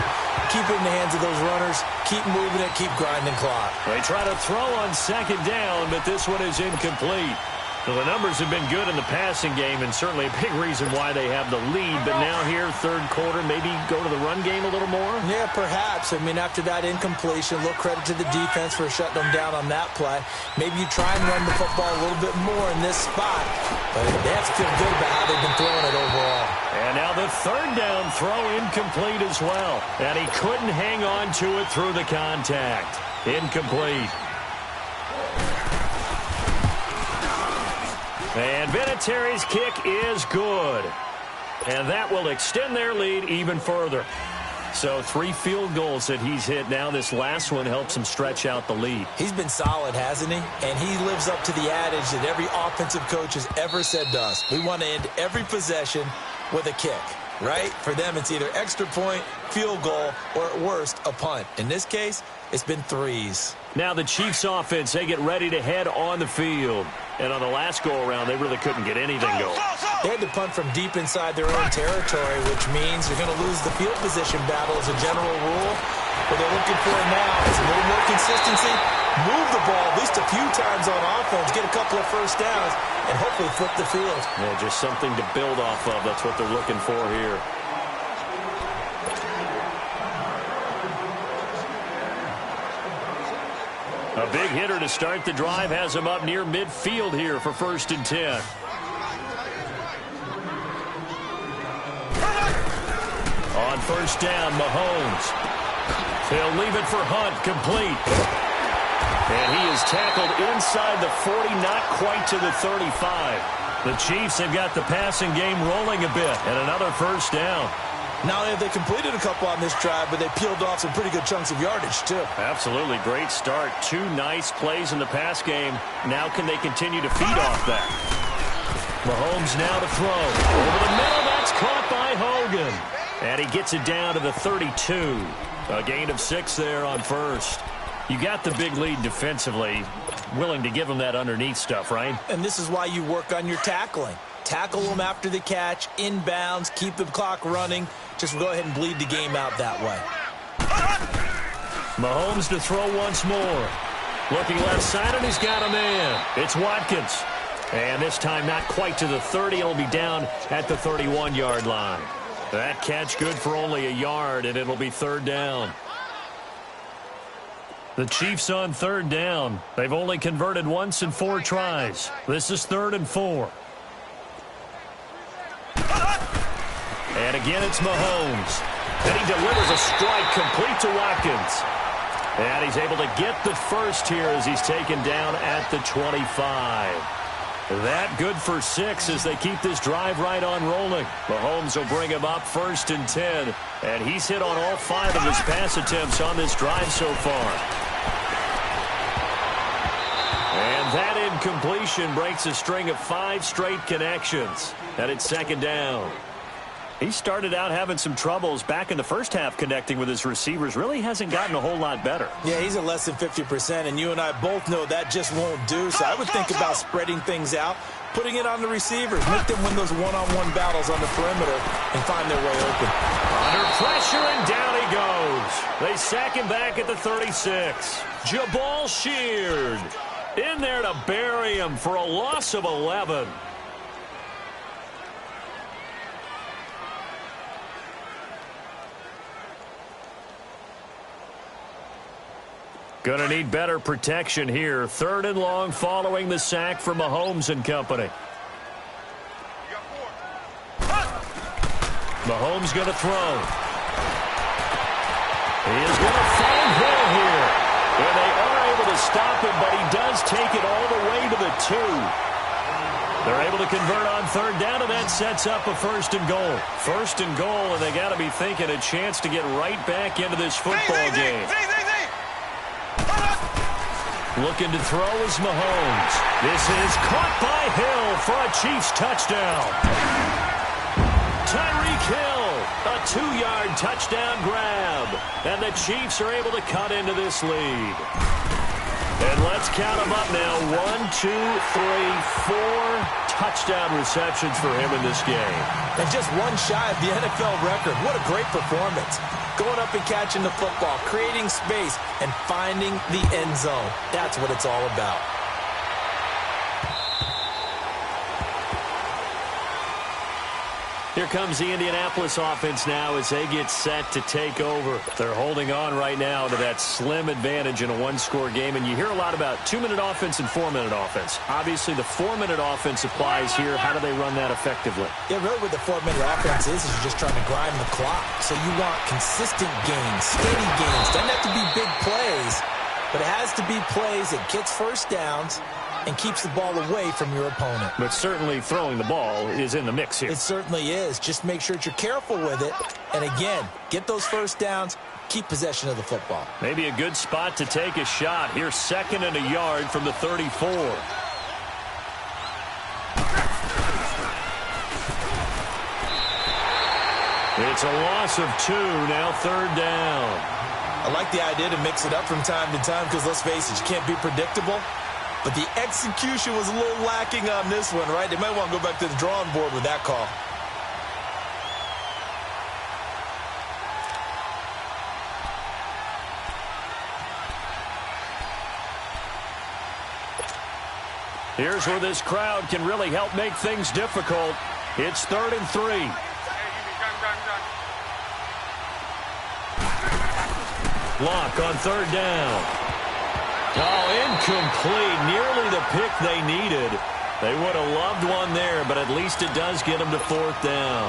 keep it in the hands of those runners. Keep moving it. Keep grinding clock. They try to throw on second down, but this one is incomplete. So the numbers have been good in the passing game, and certainly a big reason why they have the lead. But now here, third quarter, maybe go to the run game a little more? Yeah, perhaps. I mean, after that incompletion, a little credit to the defense for shutting them down on that play. Maybe you try and run the football a little bit more in this spot. But they have to feel good about how they've been throwing it overall. And now the third down throw incomplete as well. And he couldn't hang on to it through the contact. Incomplete. And Vinatieri's kick is good. And that will extend their lead even further. So 3 field goals that he's hit now. This last one helps him stretch out the lead. He's been solid, hasn't he? And he lives up to the adage that every offensive coach has ever said to us. We want to end every possession with a kick, right? For them, it's either extra point, field goal, or at worst, a punt. In this case, it's been 3s. Now the Chiefs offense, they get ready to head on the field. And on the last go-around, they really couldn't get anything going. They had to punt from deep inside their own territory, which means they're going to lose the field position battle as a general rule. What they're looking for now is a little more consistency, move the ball at least a few times on offense, get a couple of first downs, and hopefully flip the field. Yeah, just something to build off of. That's what they're looking for here. A big hitter to start the drive has him up near midfield here for 1st and 10. On 1st down, Mahomes. He'll leave it for Hunt, complete. And he is tackled inside the 40, not quite to the 35. The Chiefs have got the passing game rolling a bit, and another 1st down. Not only have they completed a couple on this drive, but they peeled off some pretty good chunks of yardage, too. Absolutely. Great start. 2 nice plays in the pass game. Now can they continue to feed off that? Mahomes now to throw. Over the middle, that's caught by Hogan. And he gets it down to the 32. A gain of 6 there on 1st. You got the big lead defensively. Willing to give him that underneath stuff, right? And this is why you work on your tackling. Tackle them after the catch, inbounds, keep the clock running. Just go ahead and bleed the game out that way. Mahomes to throw once more. Looking left side, and he's got a man. It's Watkins. And this time not quite to the 30. It'll be down at the 31-yard line. That catch good for only a yard, and it'll be 3rd down. The Chiefs on 3rd down. They've only converted once in 4 tries. This is 3rd and 4. And again, it's Mahomes. And he delivers a strike complete to Watkins. And he's able to get the first here as he's taken down at the 25. That good for 6 as they keep this drive right on rolling. Mahomes will bring him up 1st and 10. And he's hit on all 5 of his pass attempts on this drive so far. That incompletion breaks a string of 5 straight connections. And it's second down. He started out having some troubles back in the first half connecting with his receivers. Really hasn't gotten a whole lot better. Yeah, he's at less than 50%, and you and I both know that just won't do. So I would think about spreading things out, putting it on the receivers, make them win those one-on-one battles on the perimeter, and find their way open. Under pressure, and down he goes. They sack him back at the 36. Jabal Sheard in there to bury him for a loss of 11. Gonna need better protection here. 3rd and long following the sack from Mahomes and company. Mahomes gonna throw. He is gonna find Hill here. And they are able to stop him, but he does take it all the way to the 2. They're able to convert on 3rd down, and that sets up a 1st and goal. 1st and goal, and they got to be thinking a chance to get right back into this football game. Looking to throw is Mahomes. This is caught by Hill for a Chiefs touchdown. Tyreek Hill, a 2-yard touchdown grab. And the Chiefs are able to cut into this lead. And let's count them up now. 1, 2, 3, 4 touchdown receptions for him in this game. And just one shy of the NFL record. What a great performance. Going up and catching the football, creating space, and finding the end zone. That's what it's all about. Here comes the Indianapolis offense now as they get set to take over. They're holding on right now to that slim advantage in a 1-score game. And you hear a lot about 2-minute offense and 4-minute offense. Obviously, the 4-minute offense applies here. How do they run that effectively? Yeah, really what the 4-minute offense is you're just trying to grind the clock. So you want consistent gains, steady gains. Doesn't have to be big plays, but it has to be plays that gets first downs and keeps the ball away from your opponent. But certainly throwing the ball is in the mix here. It certainly is. Just make sure that you're careful with it. And again, get those first downs, keep possession of the football. Maybe a good spot to take a shot. Here's 2nd and a yard from the 34. It's a loss of 2, now 3rd down. I like the idea to mix it up from time to time because, let's face it, you can't be predictable. But the execution was a little lacking on this one, right? They might want to go back to the drawing board with that call. Here's where this crowd can really help make things difficult. It's 3rd and 3. Lock on 3rd down. Oh, incomplete. Nearly the pick they needed. They would have loved one there, but at least it does get them to 4th down.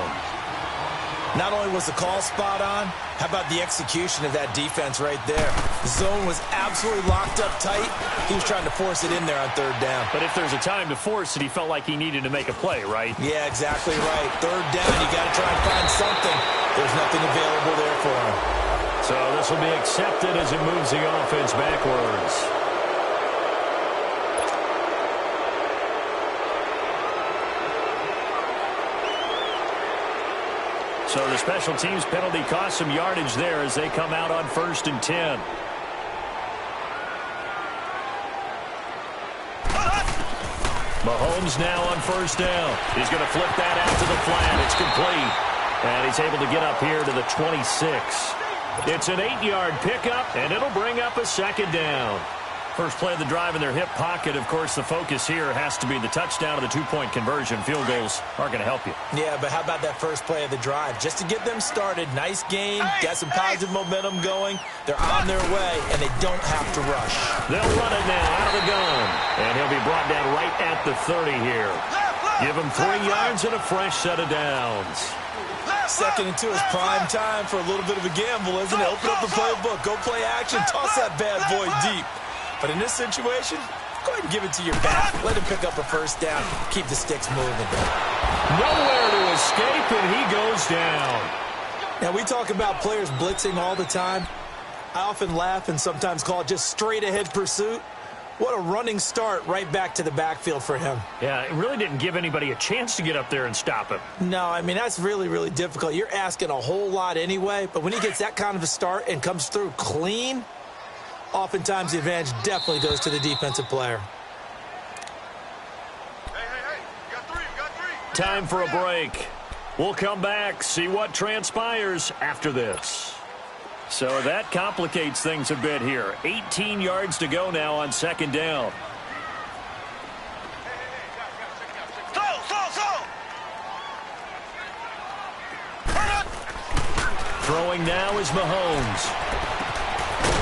Not only was the call spot on, how about the execution of that defense right there? The zone was absolutely locked up tight. He was trying to force it in there on 3rd down. But if there's a time to force it, he felt like he needed to make a play, right? Yeah, exactly right. 3rd down, you got to try and find something. There's nothing available there for him. So this will be accepted as it moves the offense backwards. So the special teams penalty cost some yardage there as they come out on 1st and 10. Mahomes now on 1st down. He's going to flip that out to the flat. It's complete. And he's able to get up here to the 26. It's an 8-yard pickup, and it'll bring up a 2nd down. First play of the drive in their hip pocket. Of course, the focus here has to be the touchdown of the 2-point conversion. Field goals aren't going to help you. Yeah, but how about that first play of the drive? Just to get them started, nice game, got some positive momentum going. They're on their way, and they don't have to rush. They'll run it now out of the gun, and he'll be brought down right at the 30 here. Give him 3 yards and a fresh set of downs. 2nd and 2 is prime time for a little bit of a gamble, isn't it? Open up the playbook, go play action, toss that bad boy deep. But in this situation, go ahead and give it to your back. Let him pick up a 1st down. Keep the sticks moving. Nowhere to escape, and he goes down. Now, we talk about players blitzing all the time. I often laugh and sometimes call it just straight-ahead pursuit. What a running start right back to the backfield for him. Yeah, it really didn't give anybody a chance to get up there and stop him. No, I mean, that's really, really difficult. You're asking a whole lot anyway, but when he gets that kind of a start and comes through clean, oftentimes the advantage definitely goes to the defensive player. Hey, you got three. Time for a break. We'll come back, see what transpires after this. So that complicates things a bit here. 18 yards to go now on second down. Throwing now is Mahomes.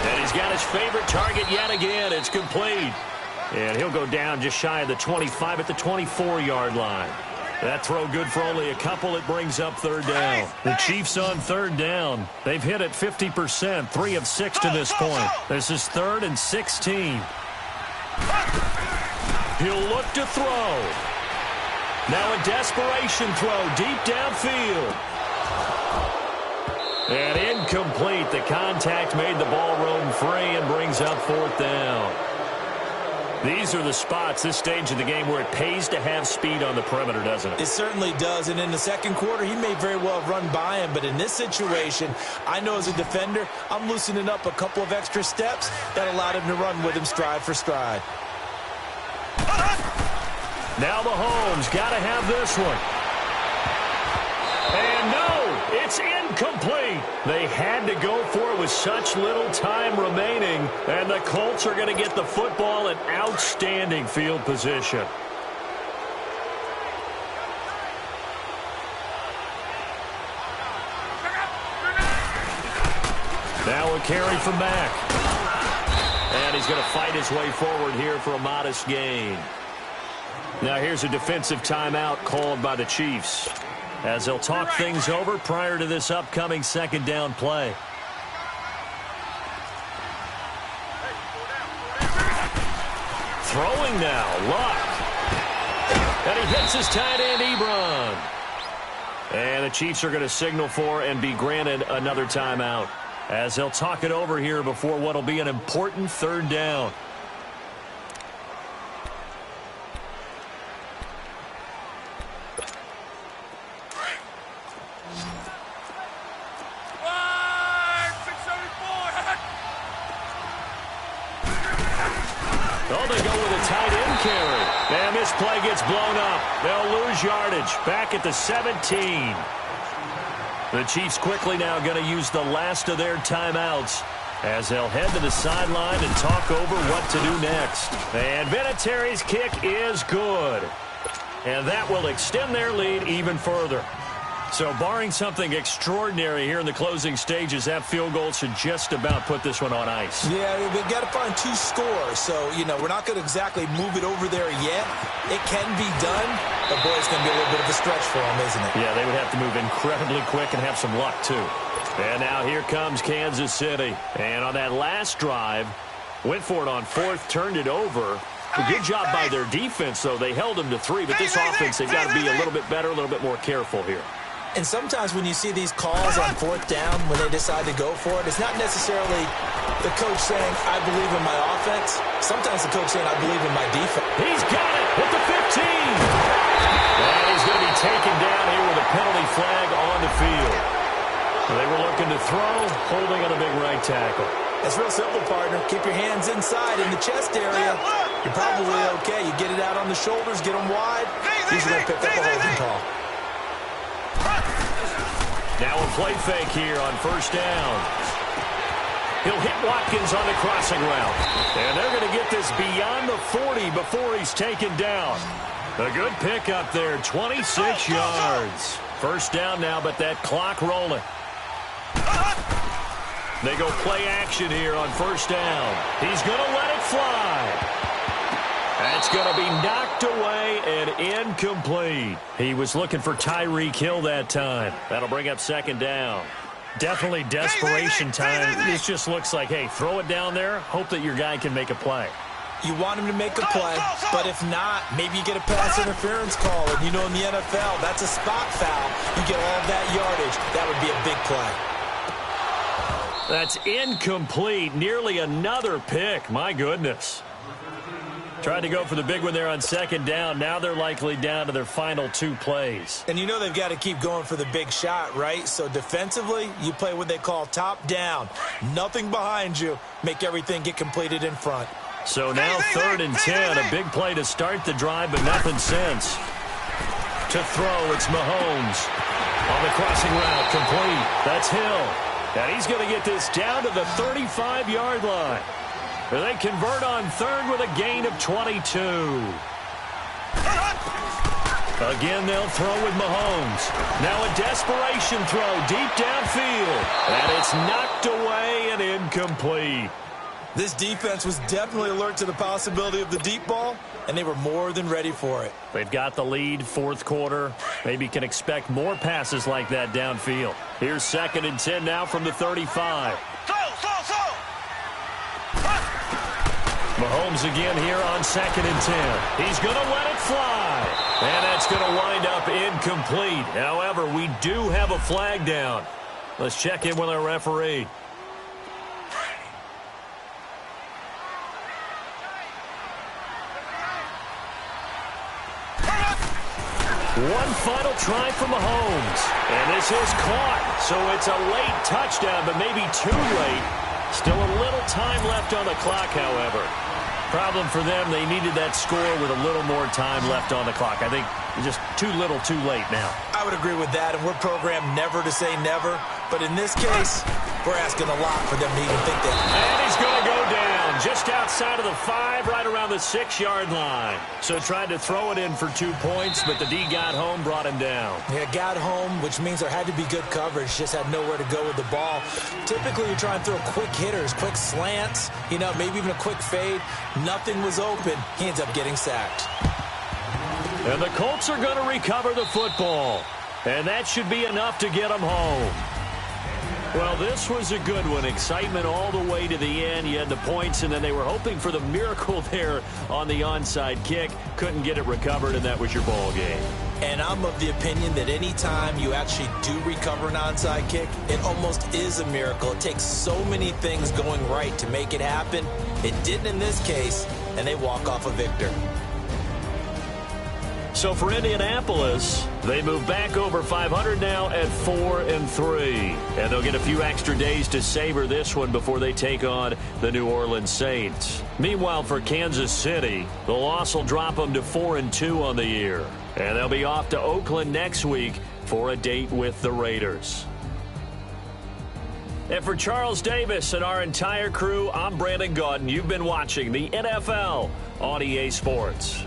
And he's got his favorite target yet again. It's complete. And he'll go down just shy of the 25 at the 24-yard line. That throw good for only a couple. It brings up third down. The Chiefs on third down. They've hit it 50%, 3 of 6 to this point. This is 3rd and 16. He'll look to throw. Now a desperation throw deep downfield. And incomplete. The contact made the ball roam free and brings up fourth down. These are the spots, this stage of the game, where it pays to have speed on the perimeter, doesn't it? It certainly does, and in the second quarter, he may very well have run by him, but in this situation, I know as a defender, I'm loosening up a couple of extra steps that allowed him to run with him stride for stride. Now Mahomes got to have this one. And no, it's incomplete. They had to go for it with such little time remaining, and the Colts are going to get the football in outstanding field position. Now a carry from Mack. And he's going to fight his way forward here for a modest gain. Now here's a defensive timeout called by the Chiefs, as they'll talk things over prior to this upcoming second down play. Throwing now, Luck. And he hits his tight end, Ebron. And the Chiefs are going to signal for and be granted another timeout, as they'll talk it over here before what will be an important third down. Oh, they go with a tight end carry. And this play gets blown up. They'll lose yardage back at the 17. The Chiefs quickly now going to use the last of their timeouts, as they'll head to the sideline and talk over what to do next. And Vinatieri's kick is good. And that will extend their lead even further. So barring something extraordinary here in the closing stages, that field goal should just about put this one on ice. Yeah, we've got to find 2 scores. So, we're not going to exactly move it over there yet. It can be done, but boy, it's going to be a little bit of a stretch for them, isn't it? Yeah, they would have to move incredibly quick and have some luck, too. And now here comes Kansas City. And on that last drive, went for it on 4th, turned it over. A good job by their defense, though. They held them to 3, but this offense, they've got to be a little bit better, a little bit more careful here. And sometimes when you see these calls on 4th down, when they decide to go for it, it's not necessarily the coach saying, I believe in my offense. Sometimes the coach saying, I believe in my defense. He's got it at the 15. And he's going to be taken down here with a penalty flag on the field. They were looking to throw, holding on a big right tackle. It's real simple, partner. Keep your hands inside in the chest area. You're probably okay. You get it out on the shoulders, get them wide. He's going to pick up a holding call. Now a play fake here on 1st down. He'll hit Watkins on the crossing route. And they're going to get this beyond the 40 before he's taken down. A good pickup there, 26 yards. 1st down now, but that clock rolling. They go play action here on 1st down. He's going to let it fly. That's going to be knocked away and incomplete. He was looking for Tyreek Hill that time. That'll bring up 2nd down. Definitely desperation time. This just looks like, hey, throw it down there, hope that your guy can make a play. You want him to make a play, but if not, maybe you get a pass interference call. And in the NFL, that's a spot foul. You get all of that yardage. That would be a big play. That's incomplete. Nearly another pick. My goodness. Tried to go for the big one there on second down. Now they're likely down to their final 2 plays. And you know they've got to keep going for the big shot, right? So defensively, you play what they call top down. Nothing behind you. Make everything get completed in front. So now 3rd and 10. A big play to start the drive, but nothing since. To throw, it's Mahomes. On the crossing route, complete. That's Hill. And he's going to get this down to the 35-yard line. They convert on 3rd with a gain of 22. Again, they'll throw with Mahomes. Now a desperation throw deep downfield. And it's knocked away and incomplete. This defense was definitely alert to the possibility of the deep ball, and they were more than ready for it. They've got the lead, 4th quarter. Maybe can expect more passes like that downfield. Here's 2nd and 10 now from the 35. Mahomes again here on 2nd and 10. He's going to let it fly. And that's going to wind up incomplete. However, we do have a flag down. Let's check in with our referee. One final try for Mahomes. And this is caught. So it's a late touchdown, but maybe too late. Still a little time left on the clock, however. Problem for them, they needed that score with a little more time left on the clock. I think just too little too late now. I would agree with that, and we're programmed never to say never. But in this case, we're asking a lot for them to even think that. And he's going to go down just outside of the 5, right around the 6-yard line. So tried to throw it in for 2 points, but the D got home, brought him down. Yeah, got home, which means there had to be good coverage. Just had nowhere to go with the ball. Typically, you try and throw quick hitters, quick slants, maybe even a quick fade. Nothing was open. He ends up getting sacked. And the Colts are going to recover the football. And that should be enough to get them home. Well, this was a good one. Excitement all the way to the end. You had the points, and then they were hoping for the miracle there on the onside kick. Couldn't get it recovered, and that was your ball game. And I'm of the opinion that any time you actually do recover an onside kick, it almost is a miracle. It takes so many things going right to make it happen. It didn't in this case, and they walk off a victor. So for Indianapolis, they move back over 500 now at 4-3. And they'll get a few extra days to savor this one before they take on the New Orleans Saints. Meanwhile, for Kansas City, the loss will drop them to 4-2 on the year. And they'll be off to Oakland next week for a date with the Raiders. And for Charles Davis and our entire crew, I'm Brandon Gaudin. You've been watching the NFL on EA Sports.